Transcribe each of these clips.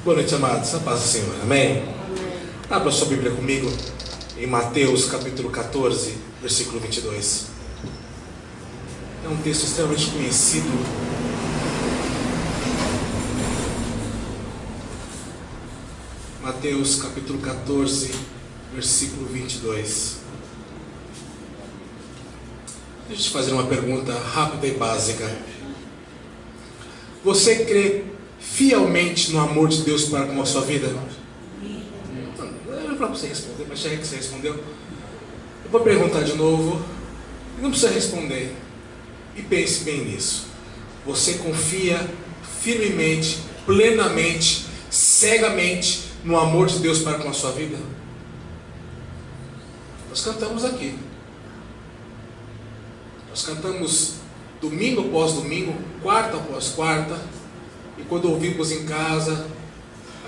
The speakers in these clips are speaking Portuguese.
Boa noite, amados. A paz do Senhor. Amém? Abra sua Bíblia comigo em Mateus capítulo 14, versículo 22. É um texto extremamente conhecido. Mateus capítulo 14, versículo 22. Deixa eu te fazer uma pergunta rápida e básica. Você crê fielmente no amor de Deus para com a sua vida? Não era para você responder, mas já que você respondeu, eu vou perguntar de novo. Não precisa responder. E pense bem nisso. Você confia firmemente, plenamente, cegamente no amor de Deus para com a sua vida? Nós cantamos aqui. Nós cantamos domingo após domingo, quarta após quarta, e quando ouvimos em casa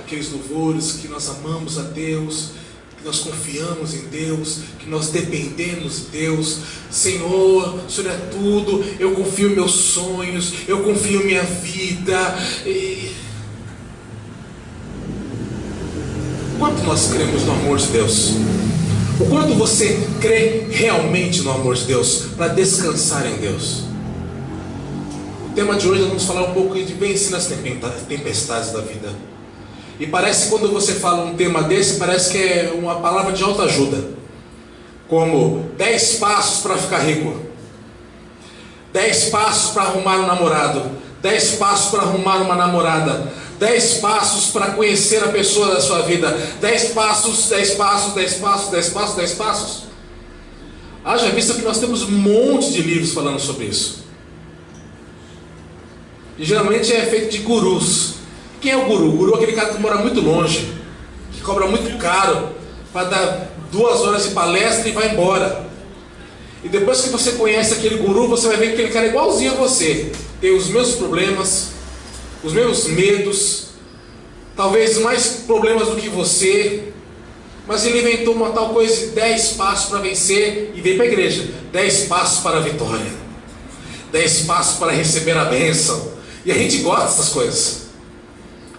aqueles louvores que nós amamos a Deus, que nós confiamos em Deus, que nós dependemos de Deus. Senhor, o Senhor é tudo, eu confio meus sonhos, eu confio minha vida. Quanto nós cremos no amor de Deus? O quanto você crê realmente no amor de Deus para descansar em Deus? O tema de hoje nós vamos falar um pouco de vencer nas tempestades da vida. E parece que quando você fala um tema desse, parece que é uma palavra de autoajuda. Como 10 passos para ficar rico, 10 passos para arrumar um namorado, 10 passos para arrumar uma namorada, 10 passos para conhecer a pessoa da sua vida, 10 passos, 10 passos, 10 passos, 10 passos, 10 passos. Haja vista que nós temos um monte de livros falando sobre isso. E geralmente é feito de gurus. Quem é o guru? O guru é aquele cara que mora muito longe, que cobra muito caro para dar 2 horas de palestra e vai embora. E depois que você conhece aquele guru, você vai ver que aquele cara é igualzinho a você. Tem os mesmos problemas, os mesmos medos, talvez mais problemas do que você, mas ele inventou uma tal coisa de 10 passos para vencer e veio para a igreja. 10 passos para a vitória, 10 passos para receber a bênção. E a gente gosta dessas coisas.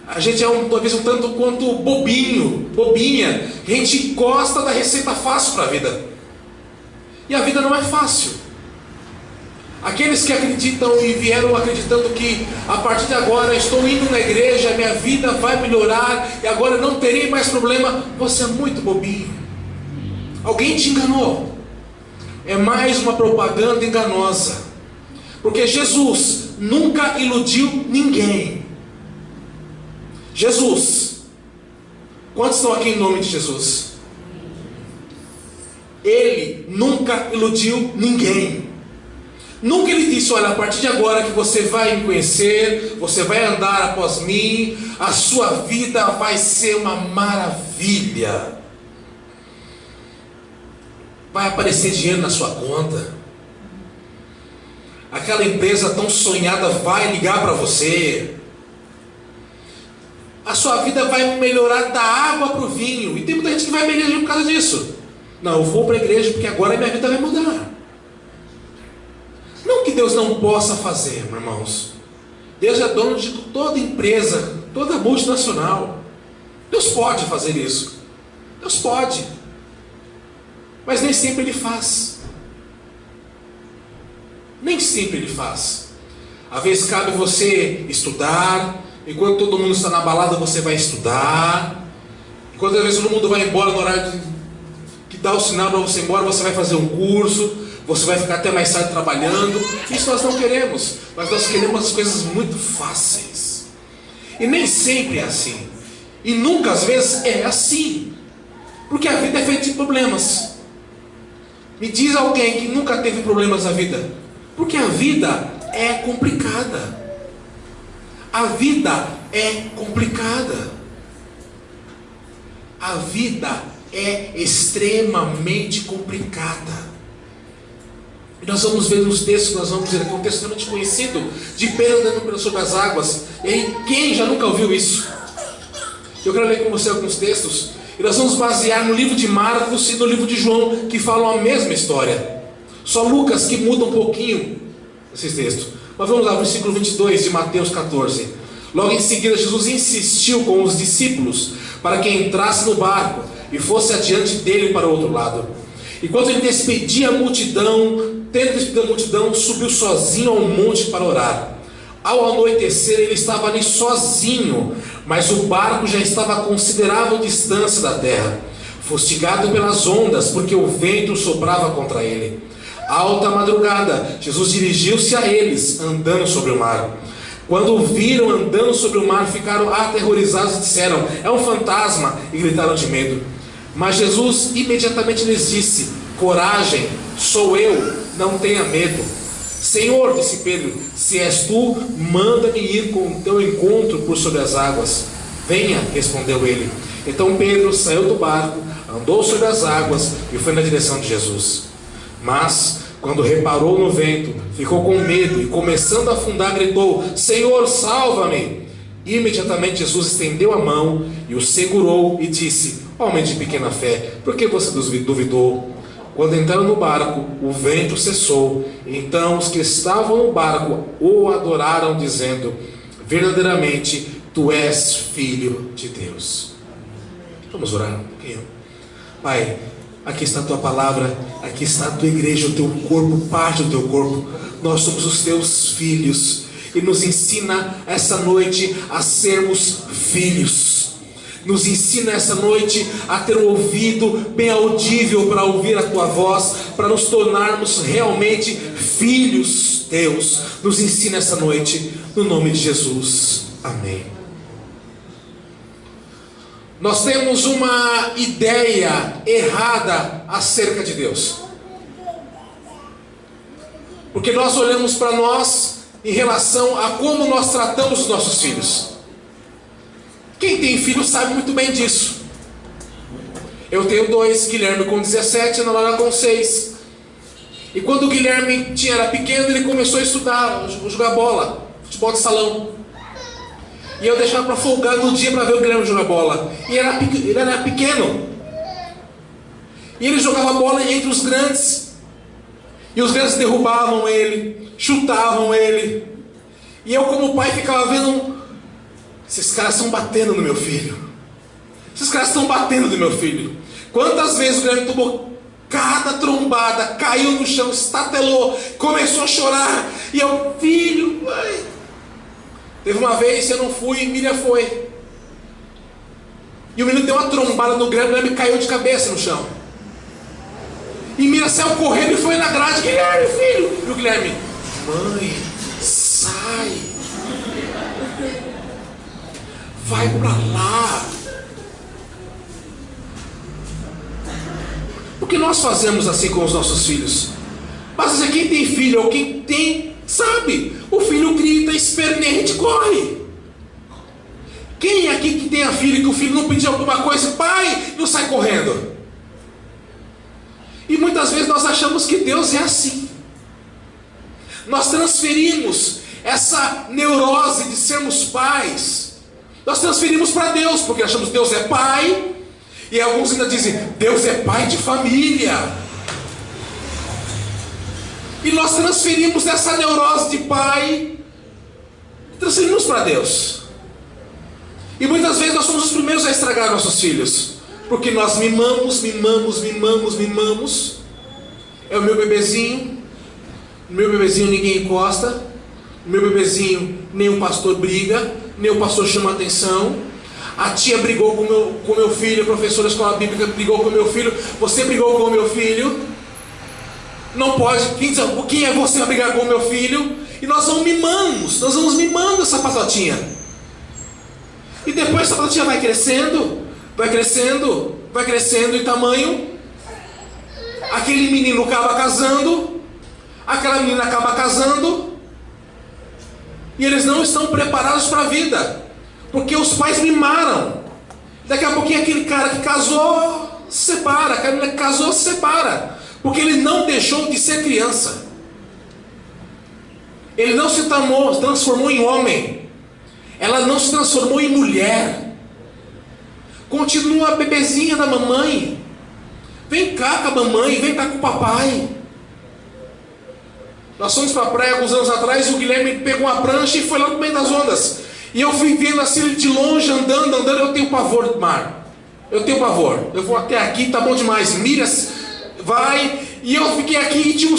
A gente é talvez um tanto quanto bobinha. A gente gosta da receita fácil para a vida. E a vida não é fácil. Aqueles que acreditam e vieram acreditando que a partir de agora estou indo na igreja, minha vida vai melhorar e agora não terei mais problema, você é muito bobinho. Alguém te enganou. É mais uma propaganda enganosa. Porque Jesus nunca iludiu ninguém. Jesus. Quantos estão aqui em nome de Jesus? Ele nunca iludiu ninguém. Nunca ele disse, olha, a partir de agora que você vai me conhecer, você vai andar após mim, a sua vida vai ser uma maravilha. Vai aparecer dinheiro na sua conta. Aquela empresa tão sonhada vai ligar para você. A sua vida vai melhorar da água para o vinho. E tem muita gente que vai melhorar por causa disso. Não, eu vou para a igreja porque agora a minha vida vai mudar. Não que Deus não possa fazer, meus irmãos. Deus é dono de toda empresa, toda multinacional. Deus pode fazer isso. Deus pode. Mas nem sempre Ele faz. Nem sempre Ele faz. Às vezes cabe você estudar. Enquanto todo mundo está na balada, você vai estudar. Enquanto às vezes todo mundo vai embora no horário que dá o sinal para você ir embora, você vai fazer um curso. Você vai ficar até mais tarde trabalhando. Isso nós não queremos. Mas nós queremos as coisas muito fáceis. E nem sempre é assim. E nunca às vezes é assim. Porque a vida é feita de problemas. Me diz alguém que nunca teve problemas na vida. Porque a vida é complicada. A vida é complicada. A vida é extremamente complicada. E nós vamos ver nos textos que nós vamos ver aqui, um texto extremamente conhecido, de Pedro andando sobre as águas. E aí, quem já nunca ouviu isso? Eu quero ler com você alguns textos. E nós vamos basear no livro de Marcos e no livro de João, que falam a mesma história. Só Lucas que muda um pouquinho esses textos. Mas vamos lá, versículo 22 de Mateus 14. Logo em seguida, Jesus insistiu com os discípulos para que entrasse no barco e fosse adiante dele para o outro lado. Enquanto ele despedia a multidão, tendo despedido a multidão, subiu sozinho ao monte para orar. Ao anoitecer, ele estava ali sozinho, mas o barco já estava a considerável distância da terra, fustigado pelas ondas, porque o vento soprava contra ele. Alta madrugada, Jesus dirigiu-se a eles, andando sobre o mar. Quando o viram andando sobre o mar, ficaram aterrorizados e disseram: é um fantasma, e gritaram de medo. Mas Jesus imediatamente lhes disse: coragem, sou eu, não tenha medo. Senhor, disse Pedro, se és tu, manda-me ir com o teu encontro por sobre as águas. Venha, respondeu ele. Então Pedro saiu do barco, andou sobre as águas e foi na direção de Jesus. Mas, quando reparou no vento, ficou com medo e, começando a afundar, gritou: Senhor, salva-me! Imediatamente Jesus estendeu a mão e o segurou e disse: homem de pequena fé, por que você duvidou? Quando entraram no barco, o vento cessou. Então os que estavam no barco o adoraram, dizendo: verdadeiramente tu és filho de Deus. Vamos orar um pouquinho. Pai, aqui está a tua palavra, aqui está a tua igreja, o teu corpo, parte do teu corpo. Nós somos os teus filhos, e nos ensina essa noite a sermos filhos. Nos ensina essa noite a ter um ouvido bem audível para ouvir a tua voz, para nos tornarmos realmente filhos teus. Nos ensina essa noite, no nome de Jesus. Amém. Nós temos uma ideia errada acerca de Deus, porque nós olhamos para nós em relação a como nós tratamos os nossos filhos. Quem tem filho sabe muito bem disso. Eu tenho dois, Guilherme com 17 e Ana Laura com 6. E quando o Guilherme era pequeno, ele começou a estudar, jogar bola, futebol de salão. E eu deixava para folgar no dia para ver o Guilherme jogar bola. E ele era pequeno. E ele jogava bola entre os grandes. E os grandes derrubavam ele, chutavam ele. E eu, como pai, ficava vendo: esses caras estão batendo no meu filho. Esses caras estão batendo no meu filho. Quantas vezes o Guilherme tomou cada trombada, caiu no chão, estatelou, começou a chorar. E eu: filho, mãe. Teve uma vez que eu não fui e Miriam foi. E o menino deu uma trombada no Guilherme, o Guilherme caiu de cabeça no chão. E Miriam saiu correndo e foi na grade: Guilherme, filho. E o Guilherme: mãe, sai. Vai para lá. Por que nós fazemos assim com os nossos filhos? Mas quem tem filho ou quem tem, sabe? O filho grita, esperneia, corre. Quem aqui que tem a filha que o filho não pediu alguma coisa, pai, não sai correndo? E muitas vezes nós achamos que Deus é assim. Nós transferimos essa neurose de sermos pais, nós transferimos para Deus, porque achamos que Deus é pai. E alguns ainda dizem: Deus é pai de família. E nós transferimos essa neurose de pai, transferimos para Deus. E muitas vezes nós somos os primeiros a estragar nossos filhos, porque nós mimamos. É o meu bebezinho ninguém encosta, o meu bebezinho nem o pastor briga, nem o pastor chama atenção. A tia brigou com meu filho, a professora da escola bíblica brigou com meu filho, você brigou com o meu filho. Não pode, quem é você a brigar com o meu filho? E nós vamos mimando essa patotinha. E depois essa patotinha vai crescendo em tamanho. Aquele menino acaba casando, aquela menina acaba casando, e eles não estão preparados para a vida, porque os pais mimaram. Daqui a pouquinho aquele cara que casou se separa, aquela menina que casou se separa, porque ele não deixou de ser criança. Ele não se transformou em homem. Ela não se transformou em mulher. Continua a bebezinha da mamãe. Vem cá com a mamãe, vem cá com o papai. Nós fomos para a praia alguns anos atrás e o Guilherme pegou uma prancha e foi lá no meio das ondas. E eu fui vendo assim de longe, andando, eu tenho pavor do mar. Eu tenho pavor. Eu vou até aqui, tá bom demais. Mira, vai. E eu fiquei aqui e tinha um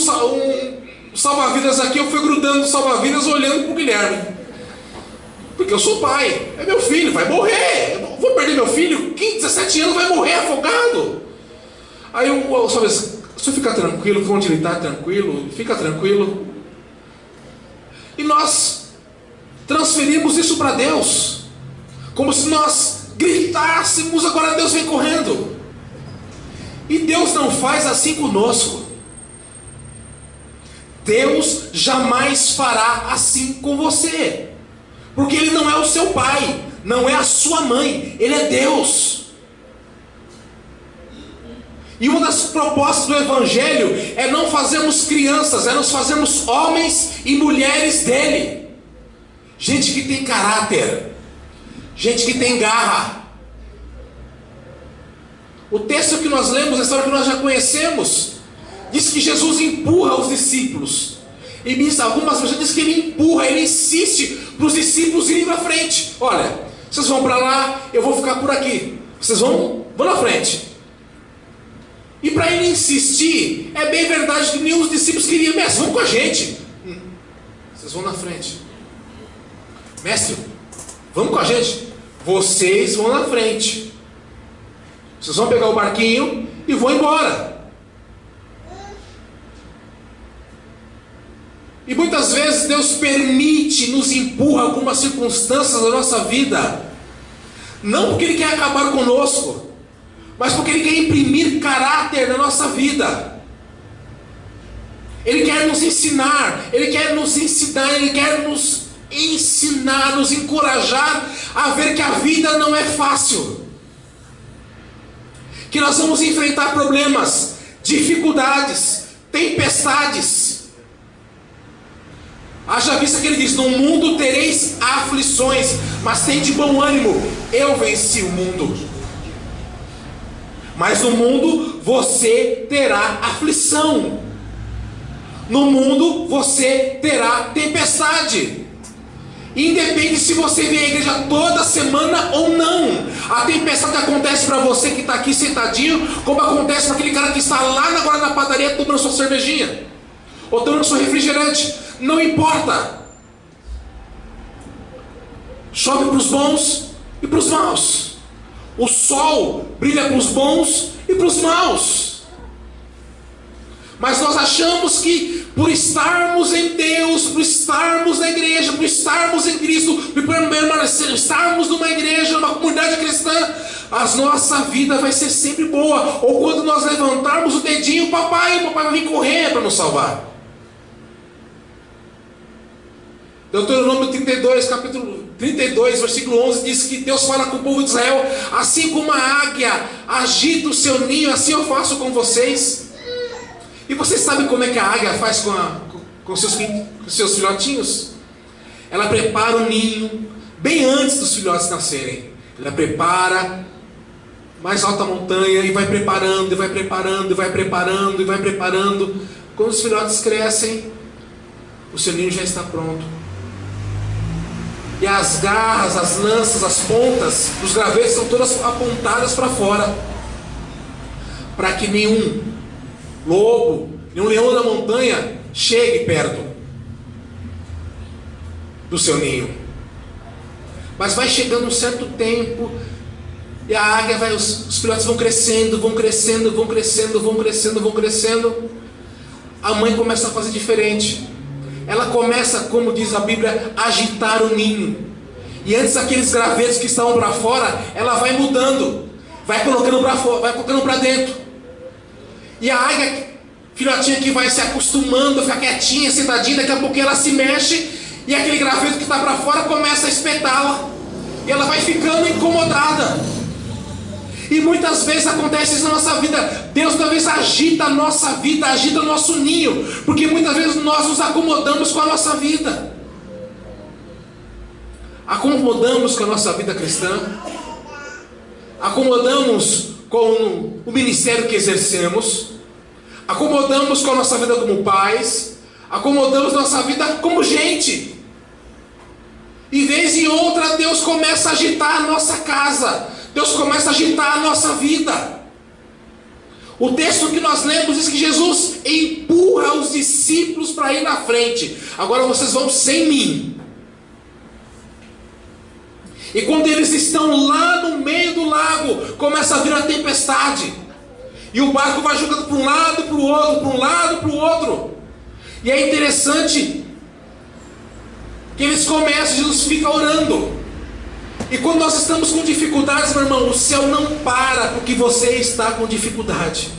salva-vidas aqui. Eu fui grudando no salva-vidas, olhando pro Guilherme. Porque eu sou pai. É meu filho, vai morrer. Eu vou perder meu filho? 15, 17 anos, vai morrer afogado. Aí o salva-vidas, se eu ficar tranquilo, onde ele está tranquilo, fica tranquilo. E nós transferimos isso para Deus, como se nós gritássemos: agora Deus vem correndo. E Deus não faz assim conosco. Deus jamais fará assim com você, porque Ele não é o seu pai, não é a sua mãe, Ele é Deus. E uma das propostas do Evangelho é não fazermos crianças, é nos fazermos homens e mulheres dele. Gente que tem caráter, gente que tem garra. O texto que nós lemos, a história que nós já conhecemos, diz que Jesus empurra os discípulos. E algumas pessoas dizem que ele empurra, ele insiste para os discípulos irem para frente. Olha, vocês vão para lá, eu vou ficar por aqui. Vocês vão na frente. E para ele insistir, é bem verdade que nenhum dos discípulos queria: mestre, vão com a gente. Vocês vão na frente. Mestre, vamos com a gente. Vocês vão na frente. Vocês vão pegar o barquinho e vão embora. E muitas vezes Deus permite, nos empurra algumas circunstâncias da nossa vida, não porque Ele quer acabar conosco, mas porque Ele quer imprimir caráter na nossa vida. Ele quer nos ensinar, Ele quer nos ensinar, nos encorajar a ver que a vida não é fácil, que nós vamos enfrentar problemas, dificuldades, tempestades. Haja vista que Ele diz: no mundo tereis aflições, mas tende bom ânimo, eu venci o mundo. Mas no mundo você terá aflição, no mundo você terá tempestade. Independe se você vem à igreja toda semana ou não, a tempestade acontece para você que está aqui sentadinho, como acontece para aquele cara que está lá agora na padaria tomando sua cervejinha, ou tomando seu refrigerante. Não importa. Chove para os bons e para os maus. O sol brilha para os bons e para os maus. Mas nós achamos que por estarmos em Deus, por estarmos na igreja, por estarmos em Cristo, por estarmos numa igreja, numa comunidade cristã, a nossa vida vai ser sempre boa. Ou quando nós levantarmos o dedinho, o papai vai vir correr para nos salvar. Deuteronômio 32, capítulo 32, versículo 11, diz que Deus fala com o povo de Israel: assim como a águia agita o seu ninho, assim eu faço com vocês. E vocês sabem como é que a águia faz com seus filhotinhos? Ela prepara o ninho bem antes dos filhotes nascerem. Ela prepara mais alta montanha e vai preparando, e vai preparando, e vai preparando, e vai preparando. Quando os filhotes crescem, o seu ninho já está pronto. E as garras, as lanças, as pontas dos gravetos são todas apontadas para fora, para que nenhum lobo, nenhum leão da montanha chegue perto do seu ninho. Mas vai chegando um certo tempo, e a águia vai, os filhotes vão crescendo, vão crescendo, vão crescendo, vão crescendo, vão crescendo. A mãe começa a fazer diferente. Ela começa, como diz a Bíblia, a agitar o ninho. E antes aqueles gravetos que estavam para fora, ela vai mudando, vai colocando para fora, vai colocando para dentro. E a águia, filhotinha, que vai se acostumando, ficar quietinha, sentadinha, daqui a pouco ela se mexe, e aquele graveto que está para fora começa a espetá-la. E ela vai ficando incomodada. E muitas vezes acontece isso na nossa vida. Deus talvez agita a nossa vida, agita o nosso ninho, porque muitas vezes nós nos acomodamos com a nossa vida. Acomodamos com a nossa vida cristã, acomodamos com o ministério que exercemos, acomodamos com a nossa vida como pais, acomodamos nossa vida como gente. E vez e outra Deus começa a agitar a nossa casa, Deus começa a agitar a nossa vida. O texto que nós lemos diz que Jesus empurra os discípulos para ir na frente. Agora vocês vão sem mim. E quando eles estão lá no meio do lago, começa a vir a tempestade. E o barco vai jogando para um lado, para o outro, para um lado, para o outro. E é interessante que eles começam, Jesus fica orando. E quando nós estamos com dificuldades, meu irmão, o céu não para porque você está com dificuldade.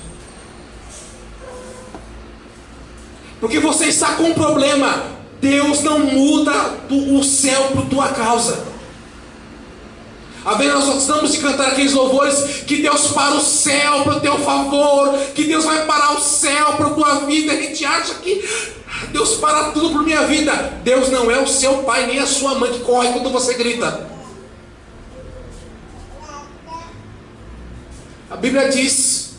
Porque você está com um problema, Deus não muda o céu por tua causa. Às vezes nós gostamos de cantar aqueles louvores que Deus para o céu para o teu favor, que Deus vai parar o céu para a tua vida. A gente acha que Deus para tudo por minha vida. Deus não é o seu pai nem a sua mãe que corre quando você grita. A Bíblia diz,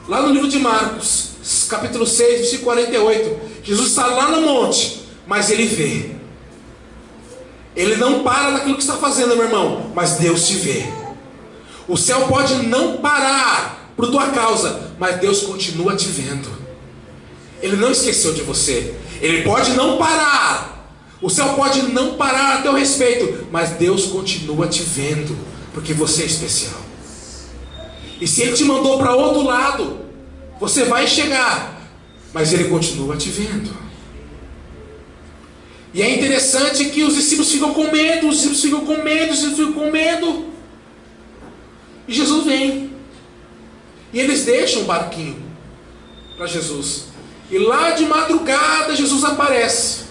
lá no livro de Marcos, capítulo 6, versículo 48, Jesus está lá no monte, mas ele vê. Ele não para naquilo que está fazendo, meu irmão, mas Deus te vê. O céu pode não parar por tua causa, mas Deus continua te vendo. Ele não esqueceu de você. Ele pode não parar, o céu pode não parar a teu respeito, mas Deus continua te vendo, porque você é especial. E se Ele te mandou para outro lado, você vai chegar, mas Ele continua te vendo. E é interessante que os discípulos ficam com medo, os discípulos ficam com medo, os discípulos ficam com medo. E Jesus vem. E eles deixam o barquinho para Jesus. E lá de madrugada Jesus aparece.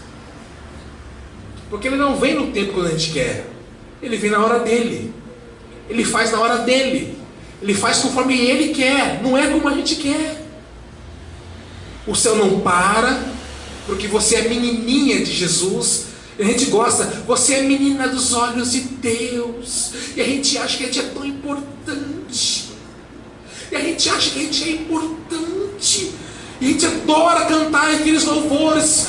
Porque Ele não vem no tempo que a gente quer. Ele vem na hora dele. Ele faz na hora dele. Ele faz conforme Ele quer, não é como a gente quer. O céu não para, porque você é menininha de Jesus. E a gente gosta, você é menina dos olhos de Deus. E a gente acha que a gente é tão importante. E a gente acha que a gente é importante. E a gente adora cantar aqueles louvores.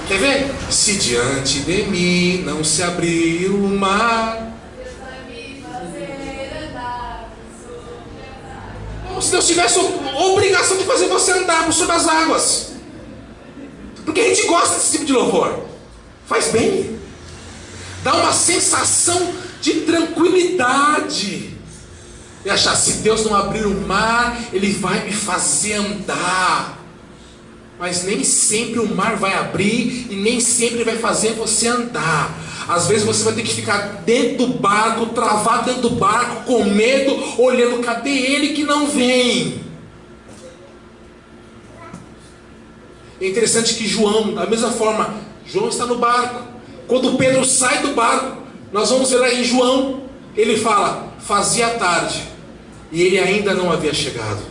Quer ver? Se diante de mim não se abrir o mar, se Deus tivesse a obrigação de fazer você andar por sobre as águas. Porque a gente gosta desse tipo de louvor. Faz bem. Dá uma sensação de tranquilidade. E achar, se Deus não abrir o mar, Ele vai me fazer andar. Mas nem sempre o mar vai abrir e nem sempre vai fazer você andar. Às vezes você vai ter que ficar dentro do barco, travado dentro do barco, com medo, olhando, cadê Ele que não vem? É interessante que João, da mesma forma, João está no barco. Quando Pedro sai do barco, nós vamos ver lá em João, ele fala, fazia tarde, e ele ainda não havia chegado.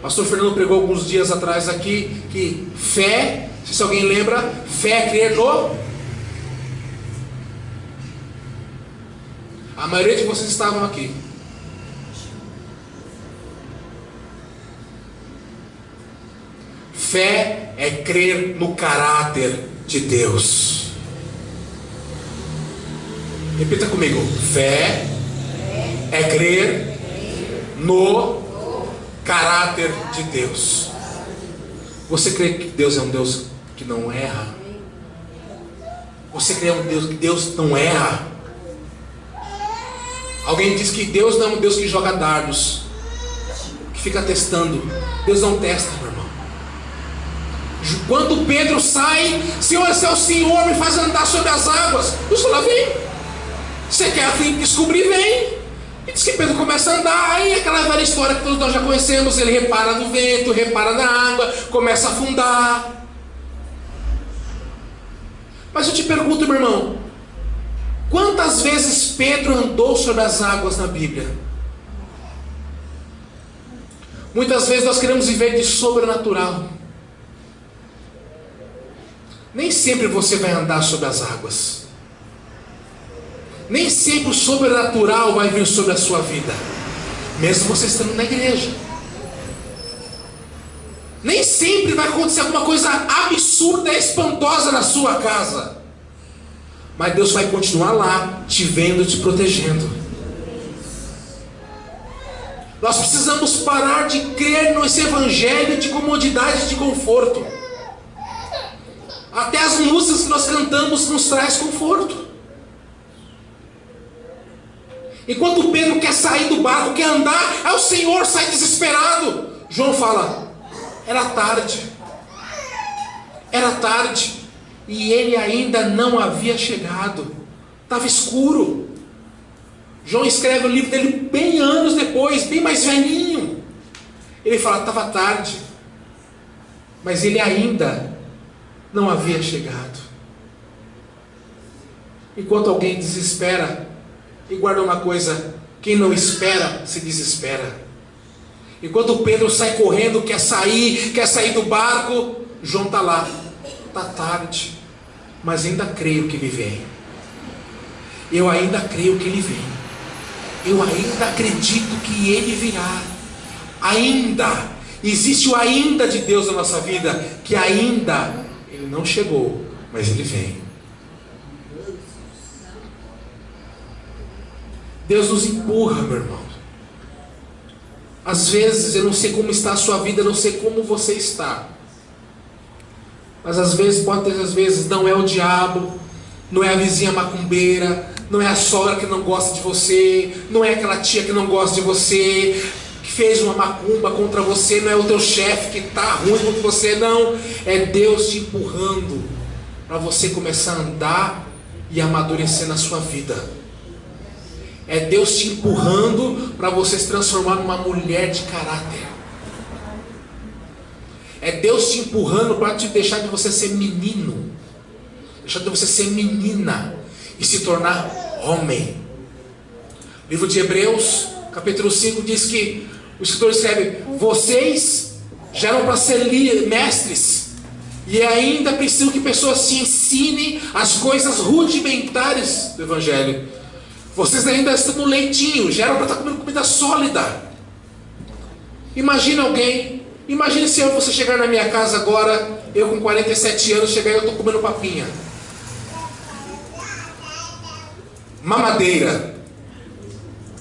Pastor Fernando pregou alguns dias atrás aqui, que fé, se alguém lembra, fé é crer no... A maioria de vocês estavam aqui. Fé é crer no caráter de Deus. Repita comigo. Fé é crer no caráter de Deus. Você crê que Deus é um Deus que não erra? Você crê que Deus não erra? Alguém diz que Deus não é um Deus que joga dardos, que fica testando. Deus não testa, meu irmão. Quando Pedro sai, Senhor, esse é o Senhor, me faz andar sobre as águas. O Senhor vem. Você quer descobrir, vem. E diz que Pedro começa a andar. Aí aquela velha história que todos nós já conhecemos. Ele repara no vento, repara na água, começa a afundar. Mas eu te pergunto, meu irmão, quantas vezes Pedro andou sobre as águas na Bíblia? Muitas vezes nós queremos viver de sobrenatural. Nem sempre você vai andar sobre as águas. Nem sempre o sobrenatural vai vir sobre a sua vida, mesmo você estando na igreja. Nem sempre vai acontecer alguma coisa absurda e espantosa na sua casa. mas Deus vai continuar lá, te vendo, te protegendo. Nós precisamos parar de crer nesse evangelho de comodidade e de conforto. Até as músicas que nós cantamos nos traz conforto. Enquanto Pedro quer sair do barco, quer andar, aí o Senhor sai desesperado. João fala, era tarde. Era tarde. E ele ainda não havia chegado. Estava escuro. João escreve o livro dele bem anos depois, bem mais velhinho. Ele fala, estava tarde. Mas ele ainda não havia chegado. Enquanto alguém desespera, e guarda uma coisa, quem não espera, se desespera. Enquanto Pedro sai correndo, quer sair do barco, João está lá. Está tarde, mas ainda creio que ele vem. Eu ainda creio que ele vem. Eu ainda acredito que ele virá. Ainda. Existe o ainda de Deus na nossa vida, que ainda ele não chegou, mas ele vem. Deus nos empurra, meu irmão. Às vezes, eu não sei como está a sua vida, eu não sei como você está. Mas às vezes, não é o diabo, não é a vizinha macumbeira, não é a sogra que não gosta de você, não é aquela tia que não gosta de você, que fez uma macumba contra você, não é o teu chefe que está ruim contra você, não. É Deus te empurrando para você começar a andar e amadurecer na sua vida. É Deus te empurrando para você se transformar numa mulher de caráter. É Deus te empurrando para te deixar de você ser menino, deixar de você ser menina e se tornar homem. O livro de Hebreus, capítulo 5, diz que o escritor escreve: vocês já eram para ser mestres, e ainda precisam que pessoas se ensinem as coisas rudimentares do evangelho. Vocês ainda estão no leitinho, já eram para estar comendo comida sólida. Imagina se você chegar na minha casa agora, eu com 47 anos, chegar e eu estou comendo papinha. Mamadeira.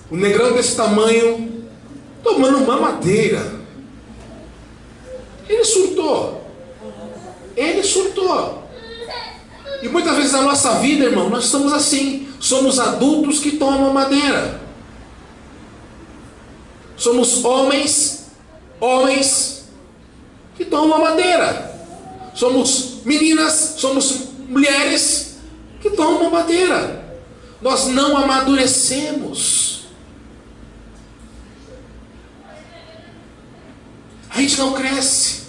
O negrão desse tamanho, tomando mamadeira. Ele surtou. E muitas vezes na nossa vida, irmão, nós estamos assim. Somos adultos que tomam mamadeira. Somos homens que tomam mamadeira. Somos meninas, somos mulheres que tomam mamadeira. Nós não amadurecemos. A gente não cresce,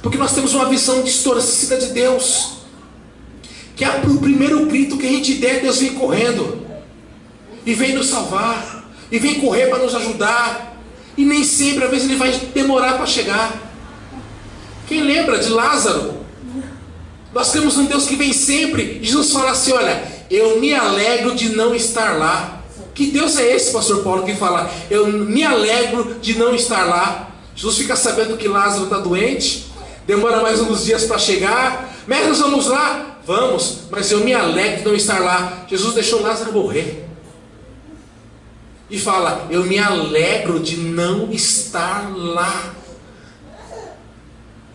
porque nós temos uma visão distorcida de Deus, que é o primeiro grito que a gente der, Deus vem correndo, e vem nos salvar, e vem correr para nos ajudar, e nem sempre, às vezes ele vai demorar para chegar. Quem lembra de Lázaro? Nós temos um Deus que vem sempre. Jesus fala assim, olha, eu me alegro de não estar lá. Que Deus é esse, pastor Paulo, que fala, eu me alegro de não estar lá? Jesus fica sabendo que Lázaro está doente, demora mais uns dias para chegar. Mas nós vamos lá? Vamos, mas eu me alegro de não estar lá. Jesus deixou Lázaro morrer. E fala, eu me alegro de não estar lá.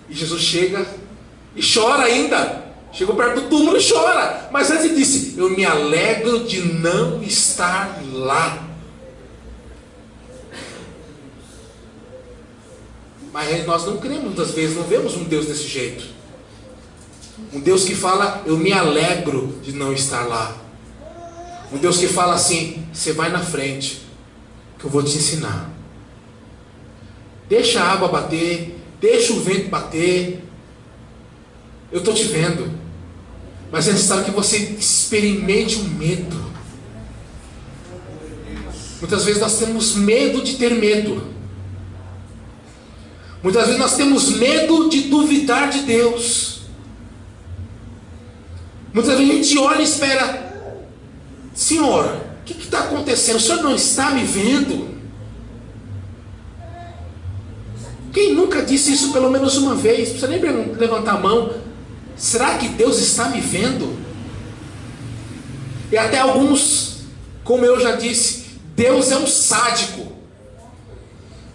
E Jesus chega e chora ainda. Chegou perto do túmulo e chora. Mas antes ele disse, eu me alegro de não estar lá. Mas nós não cremos muitas vezes, não vemos um Deus desse jeito. Um Deus que fala, eu me alegro de não estar lá. Um Deus que fala assim, você vai na frente, que eu vou te ensinar. Deixa a água bater, deixa o vento bater. Eu estou te vendo. Mas é necessário que você experimente o medo. Muitas vezes nós temos medo de ter medo. Muitas vezes nós temos medo de duvidar de Deus. Muitas vezes a gente olha e espera, Senhor, o que está acontecendo? O Senhor não está me vendo? Quem nunca disse isso pelo menos uma vez? Não precisa nem levantar a mão. Será que Deus está me vendo? E até alguns, como eu já disse, Deus é um sádico.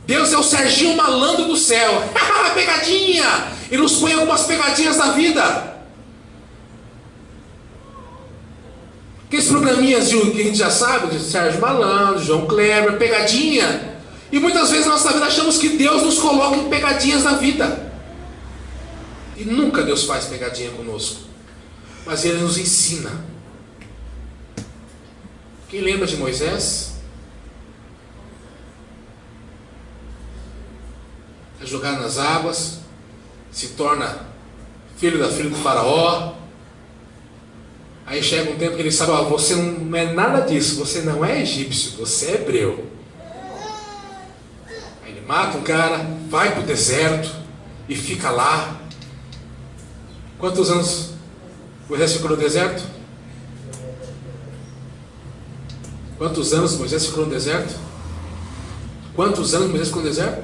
Deus é o Serginho Malandro do céu. Pegadinha! E nos põe algumas pegadinhas da vida. Aqueles programinhas que a gente já sabe, de Sérgio Malandro, João Kleber, pegadinha. E muitas vezes na nossa vida achamos que Deus nos coloca em pegadinhas da vida. E nunca Deus faz pegadinha conosco. Mas Ele nos ensina. Quem lembra de Moisés? É jogado nas águas, se torna filho do faraó. Aí chega um tempo que ele sabe, ó, você não é nada disso, você não é egípcio, você é hebreu. Aí ele mata um cara, vai para o deserto e fica lá. Quantos anos Moisés ficou no deserto? Quantos anos Moisés ficou no deserto? Quantos anos Moisés ficou no deserto?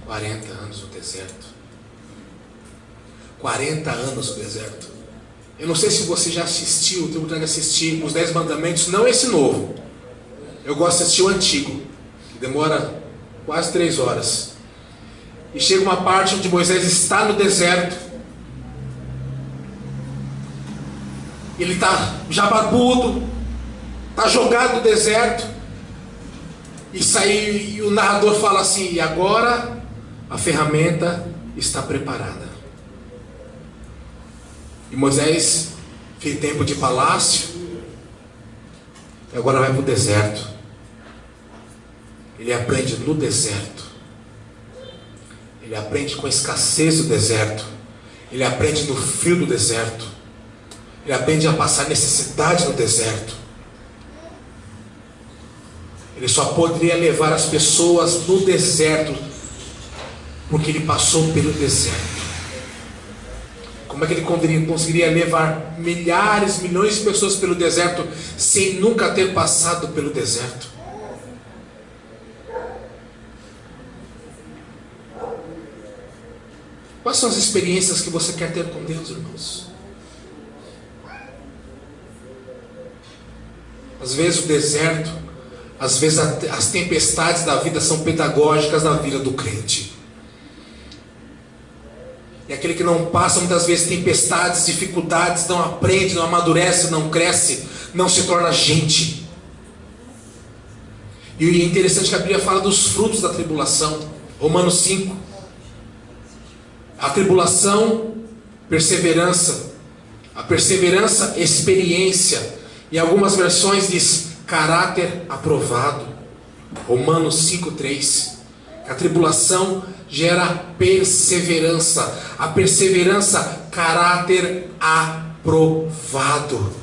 40 anos no deserto. 40 anos no deserto. Eu não sei se você já assistiu, tem vontade de assistir os 10 mandamentos, não esse novo. Eu gosto de assistir o antigo, que demora quase 3 horas. E chega uma parte onde Moisés está no deserto. Ele está já barbudo, está jogado no deserto. E o narrador fala assim: e agora a ferramenta está preparada. E Moisés fez tempo de palácio, e agora vai para o deserto. Ele aprende no deserto. Ele aprende com a escassez do deserto. Ele aprende no frio do deserto. Ele aprende a passar necessidade no deserto. Ele só poderia levar as pessoas no deserto porque ele passou pelo deserto. Como é que ele conseguiria levar milhares, milhões de pessoas pelo deserto sem nunca ter passado pelo deserto? Quais são as experiências que você quer ter com Deus, irmãos? Às vezes o deserto, às vezes as tempestades da vida são pedagógicas na vida do crente. E aquele que não passa muitas vezes tempestades, dificuldades, não aprende, não amadurece, não cresce, não se torna gente. E é interessante que a Bíblia fala dos frutos da tribulação. Romanos 5. A tribulação, perseverança. A perseverança, experiência. Em algumas versões diz caráter aprovado. Romanos 5:3. A tribulação gera perseverança. A perseverança, caráter aprovado.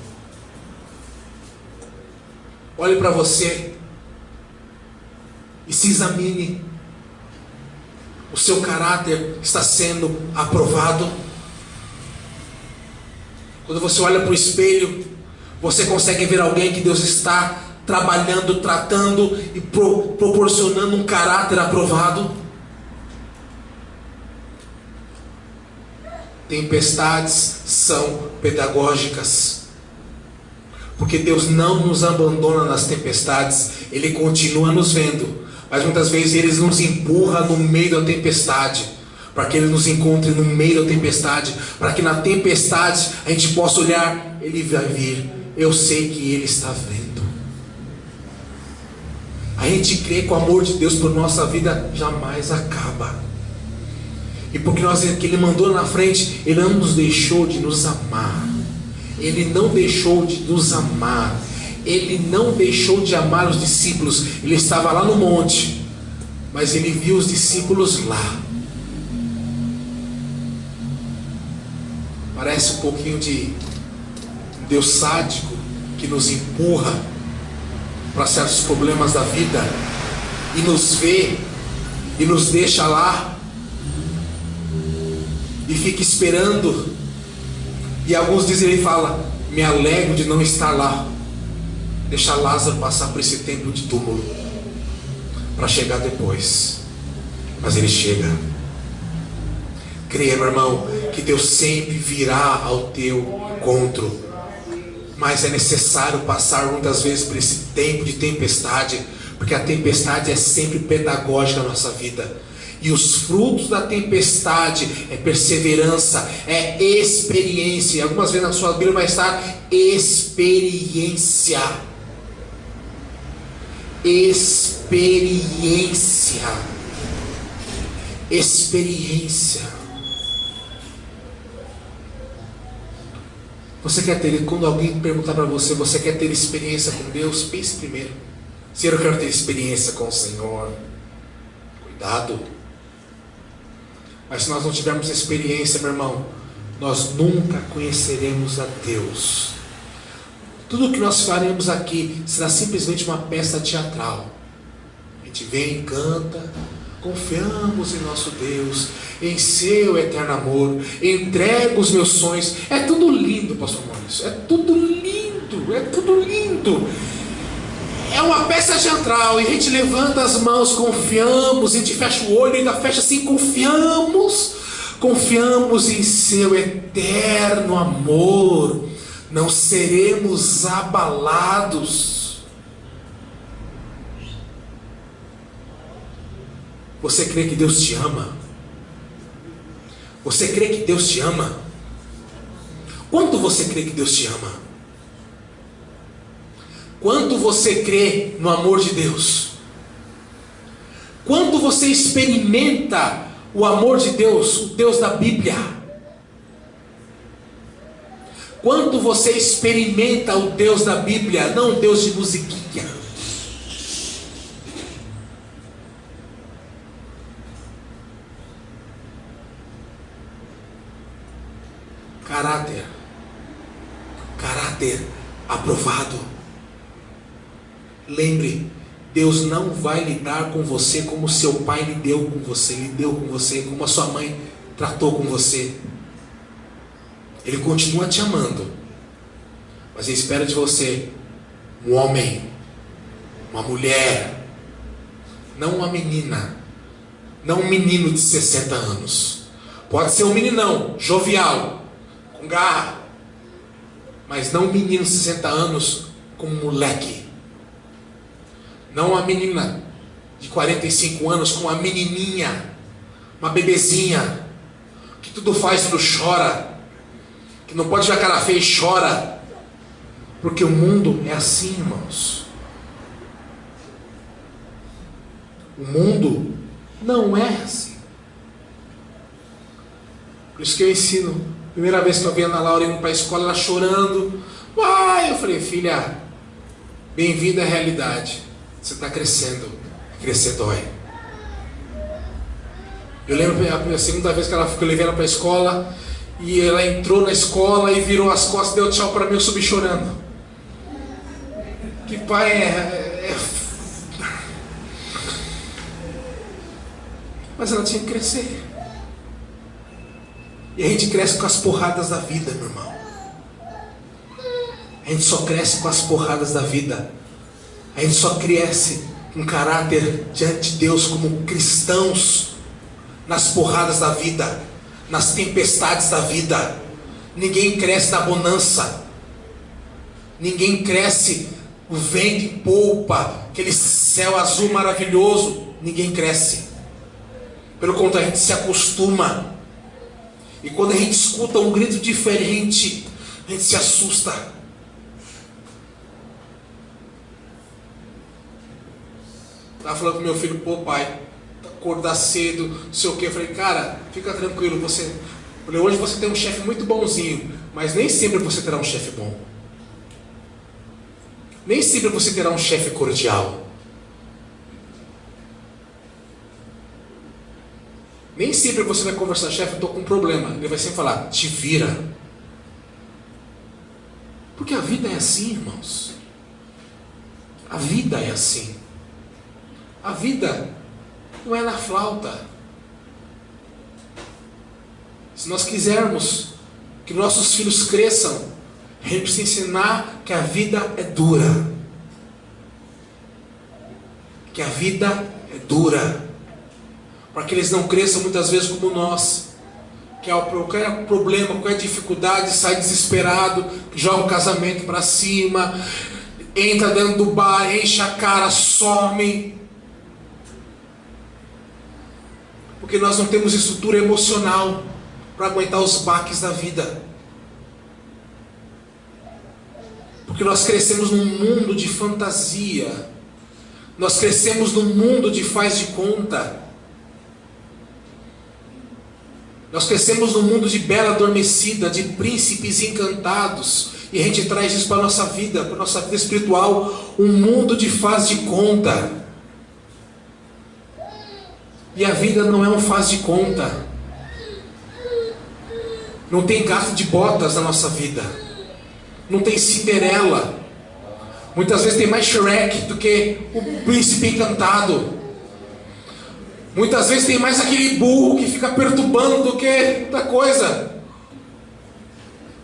Olhe para você e se examine. O seu caráter está sendo aprovado? Quando você olha para o espelho, você consegue ver alguém que Deus está trabalhando, tratando e proporcionando um caráter aprovado? Tempestades são pedagógicas, porque Deus não nos abandona nas tempestades. Ele continua nos vendo, mas muitas vezes Ele nos empurra no meio da tempestade, para que Ele nos encontre no meio da tempestade, para que na tempestade a gente possa olhar: Ele vai vir, eu sei que Ele está vendo. A gente crê que o amor de Deus por nossa vida jamais acaba. E porque que Ele mandou na frente, Ele não nos deixou de nos amar. Ele não deixou de nos amar. Ele não deixou de amar os discípulos. Ele estava lá no monte, mas Ele viu os discípulos lá. Parece um pouquinho de Deus sádico que nos empurra para certos problemas da vida e nos vê e nos deixa lá e fica esperando. E alguns dizem, Ele fala: me alegro de não estar lá, deixar Lázaro passar por esse tempo de túmulo para chegar depois. Mas Ele chega. Creia, meu irmão, que Deus sempre virá ao teu encontro. Mas é necessário passar muitas vezes por esse tempo de tempestade, porque a tempestade é sempre pedagógica na nossa vida. E os frutos da tempestade é perseverança, é experiência. Algumas vezes na sua Bíblia vai estar experiência. Experiência. Experiência. Você quer ter, quando alguém perguntar para você, você quer ter experiência com Deus? Pense primeiro. Senhor, eu quero ter experiência com o Senhor. Cuidado. Mas se nós não tivermos experiência, meu irmão, nós nunca conheceremos a Deus. Tudo o que nós faremos aqui será simplesmente uma peça teatral. A gente vem e canta, confiamos em nosso Deus, em seu eterno amor, entrego os meus sonhos. É tudo lindo, pastor Maurício, é tudo lindo, é tudo lindo. É uma peça teatral, e a gente levanta as mãos, confiamos, a gente fecha o olho, ainda fecha assim, confiamos em seu eterno amor, não seremos abalados. Você crê que Deus te ama? Você crê que Deus te ama? Quanto você crê que Deus te ama? Quanto você crê no amor de Deus? Quanto você experimenta o amor de Deus, o Deus da Bíblia? Quanto você experimenta o Deus da Bíblia, não o Deus de musiquinha? Caráter aprovado. Lembre, Deus não vai lidar com você como seu pai lidou com você, como a sua mãe tratou com você. Ele continua te amando, mas Ele espera de você um homem, uma mulher, não uma menina, não um menino de 60 anos. Pode ser um meninão, jovial, com garra, mas não um menino de 60 anos com um moleque. Não uma menina de 45 anos com uma menininha, uma bebezinha, que tudo faz quando chora, que não pode ver a cara feia e chora, porque o mundo é assim, irmãos. O mundo não é assim. Por isso que eu ensino. Primeira vez que eu vi a Ana Laura indo para a escola, ela chorando. Eu falei, filha, bem-vinda à realidade. Você está crescendo. Crescer dói. Eu lembro a segunda vez que eu levei ela para a escola, e ela entrou na escola e virou as costas, deu tchau para mim, eu subi chorando. Que pai Mas ela tinha que crescer. E a gente cresce com as porradas da vida, meu irmão. A gente só cresce com as porradas da vida. A gente só cresce com caráter diante de Deus como cristãos nas porradas da vida, nas tempestades da vida. Ninguém cresce na bonança. Ninguém cresce o vento em polpa, aquele céu azul maravilhoso. Ninguém cresce. Pelo contrário, a gente se acostuma. E quando a gente escuta um grito diferente, a gente se assusta. Estava falando com meu filho, pai, acordar cedo, não sei o que. Eu falei, cara, fica tranquilo, hoje você tem um chefe muito bonzinho, mas nem sempre você terá um chefe bom. Nem sempre você terá um chefe cordial. Nem sempre você vai conversar, chefe, eu estou com um problema. Ele vai sempre falar, te vira. Porque a vida é assim, irmãos. A vida é assim. A vida não é na flauta. Se nós quisermos que nossos filhos cresçam, a gente precisa ensinar que a vida é dura. Que a vida é dura. Para que eles não cresçam muitas vezes como nós, qualquer problema, qualquer dificuldade, sai desesperado, joga o casamento para cima, entra dentro do bar, enche a cara, some. Porque nós não temos estrutura emocional para aguentar os baques da vida. Porque nós crescemos num mundo de fantasia. Nós crescemos num mundo de faz de conta. Nós crescemos num mundo de bela adormecida, de príncipes encantados. E a gente traz isso para a nossa vida espiritual. Um mundo de faz de conta. E a vida não é um faz de conta. Não tem gato de botas na nossa vida. Não tem Cinderela. Muitas vezes tem mais Shrek do que o príncipe encantado. Muitas vezes tem mais aquele burro que fica perturbando do que outra coisa.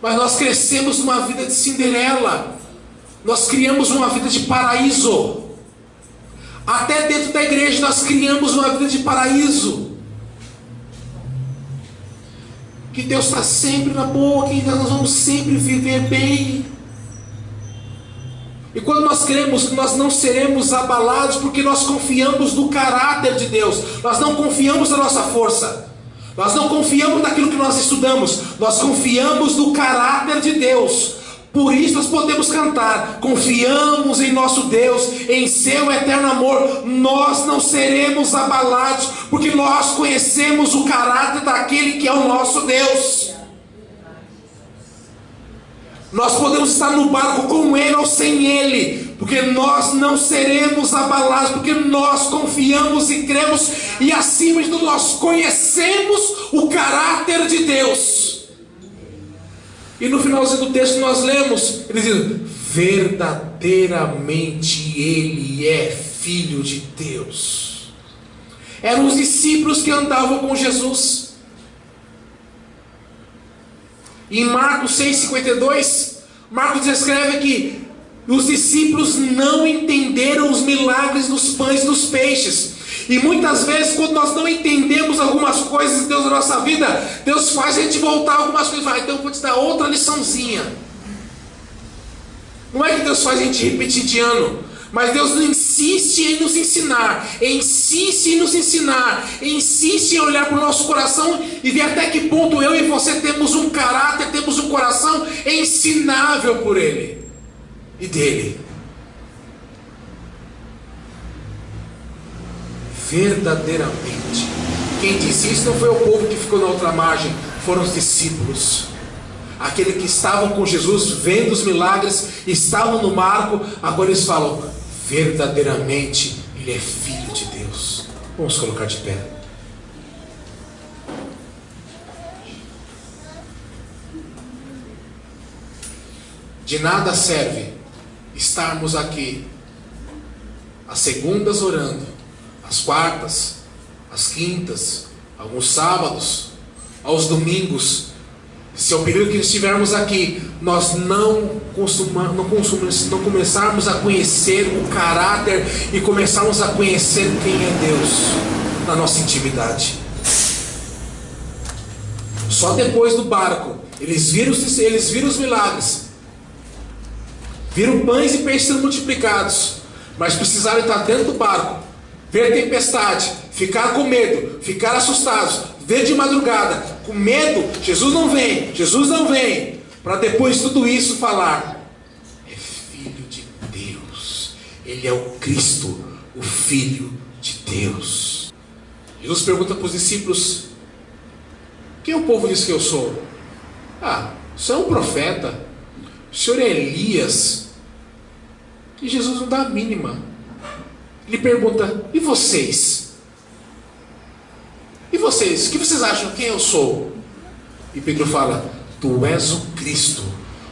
Mas nós crescemos numa vida de Cinderela. Nós criamos uma vida de paraíso. Até dentro da igreja nós criamos uma vida de paraíso. Que Deus está sempre na boa, que nós vamos sempre viver bem. E quando nós cremos que nós não seremos abalados, porque nós confiamos no caráter de Deus, nós não confiamos na nossa força, nós não confiamos naquilo que nós estudamos, nós confiamos no caráter de Deus. Por isso nós podemos cantar: confiamos em nosso Deus, em seu eterno amor, nós não seremos abalados, porque nós conhecemos o caráter daquele que é o nosso Deus. Nós podemos estar no barco com Ele ou sem Ele, porque nós não seremos abalados, porque nós confiamos e cremos, e acima de tudo nós conhecemos o caráter de Deus. E no finalzinho do texto nós lemos, ele diz: verdadeiramente Ele é Filho de Deus. Eram os discípulos que andavam com Jesus. Em Marcos 6,52, Marcos escreve que os discípulos não entenderam os milagres dos pães e dos peixes. E muitas vezes, quando nós não entendemos algumas coisas de Deus na nossa vida, Deus faz a gente voltar a algumas coisas. Então eu vou te dar outra liçãozinha. Não é que Deus faz a gente repetir de ano, mas Deus insiste em nos ensinar, insiste em nos ensinar, insiste em olhar para o nosso coração e ver até que ponto eu e você temos um caráter, temos um coração ensinável por Ele e dele. Verdadeiramente, quem disse isso não foi o povo que ficou na outra margem, foram os discípulos, aqueles que estavam com Jesus, vendo os milagres, estavam no barco. Agora eles falam: verdadeiramente Ele é Filho de Deus. Vamos colocar de pé. De nada serve estarmos aqui às segundas orando, às quartas, às quintas, alguns sábados, aos domingos, se ao período que estivermos aqui, nós não começarmos a conhecer o caráter e começarmos a conhecer quem é Deus na nossa intimidade. Só depois do barco, eles viram os milagres, viram pães e peixes sendo multiplicados, mas precisaram estar dentro do barco, ver a tempestade, ficar com medo, ficar assustados, ver de madrugada, com medo: Jesus não vem, para depois de tudo isso falar: é Filho de Deus, Ele é o Cristo, o Filho de Deus. Jesus pergunta para os discípulos: quem o povo diz que eu sou? O senhor é um profeta, o senhor é Elias. E Jesus não dá a mínima. Ele pergunta: e vocês? E vocês? O que vocês acham quem eu sou? E Pedro fala: tu és o Cristo,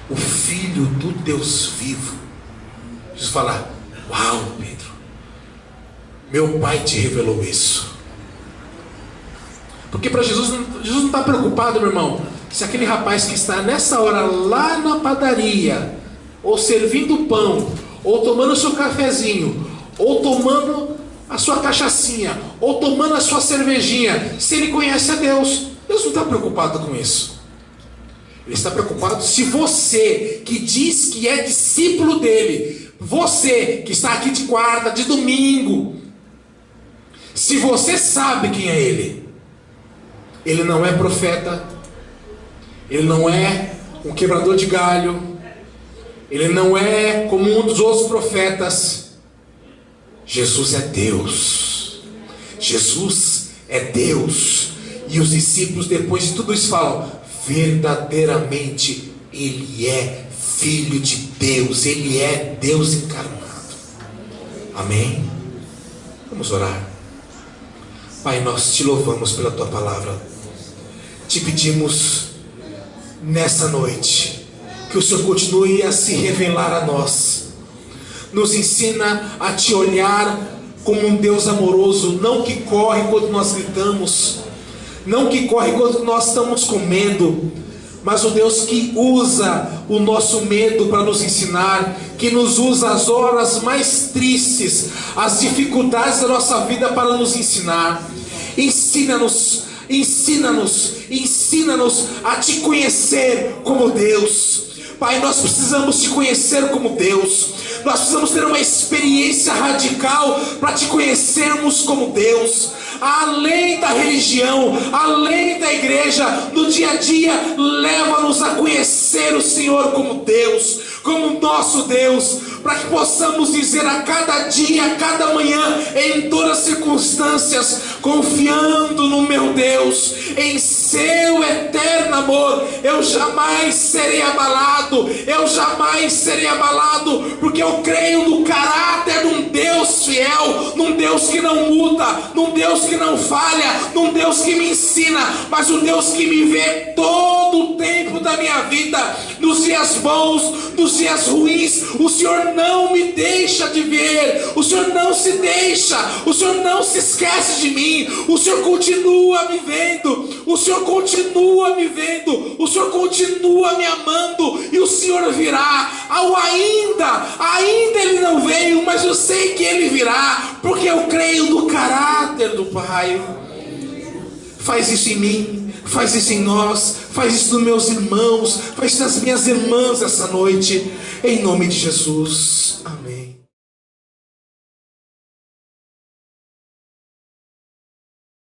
o Filho do Deus vivo. Jesus fala: uau, Pedro, meu Pai te revelou isso. Porque para Jesus não está preocupado, meu irmão, se aquele rapaz que está nessa hora lá na padaria, ou servindo pão, ou tomando o seu cafezinho, ou tomando a sua cachaçinha, ou tomando a sua cervejinha, se ele conhece a Deus Deus não está preocupado com isso. Ele está preocupado se você, que diz que é discípulo dele, você que está aqui de quarta, de domingo, se você sabe quem é ele. Ele não é profeta, ele não é um quebrador de galho, ele não é como um dos outros profetas. Jesus é Deus. Jesus é Deus. E os discípulos, depois de tudo isso, falam: verdadeiramente ele é Filho de Deus, ele é Deus encarnado. Amém? Vamos orar. Pai, nós te louvamos pela tua palavra. Te pedimos nessa noite que o Senhor continue a se revelar a nós. Nos ensina a te olhar como um Deus amoroso, não que corre quando nós gritamos, não que corre quando nós estamos com medo, mas o Deus que usa o nosso medo para nos ensinar, que nos usa as horas mais tristes, as dificuldades da nossa vida para nos ensinar. Ensina-nos, ensina-nos, ensina-nos a te conhecer como Deus. Pai, nós precisamos te conhecer como Deus. Nós precisamos ter uma experiência radical para te conhecermos como Deus. Além da religião, além da igreja, no dia a dia, leva-nos a conhecer o Senhor como Deus, como nosso Deus, para que possamos dizer a cada dia, a cada manhã, em todas as circunstâncias, confiando no meu Deus, em seu eterno amor, eu jamais serei abalado, eu jamais serei abalado, porque eu creio no caráter de um Deus fiel, num Deus que não muda, num Deus que não falha, num Deus que me ensina, mas um Deus que me vê todo o tempo da minha vida, nos dias bons, nos dias ruins. O Senhor não me deixa de ver, o Senhor não se deixa, o Senhor não se esquece de mim, o Senhor continua me vendo, o Senhor continua me vendo, o Senhor continua me amando, e o Senhor virá. Ao ainda Ele não veio, mas eu sei que Ele virá, porque eu creio no caráter do Pai. Faz isso em mim, faz isso em nós, faz isso nos meus irmãos, faz isso nas minhas irmãs essa noite, em nome de Jesus, amém.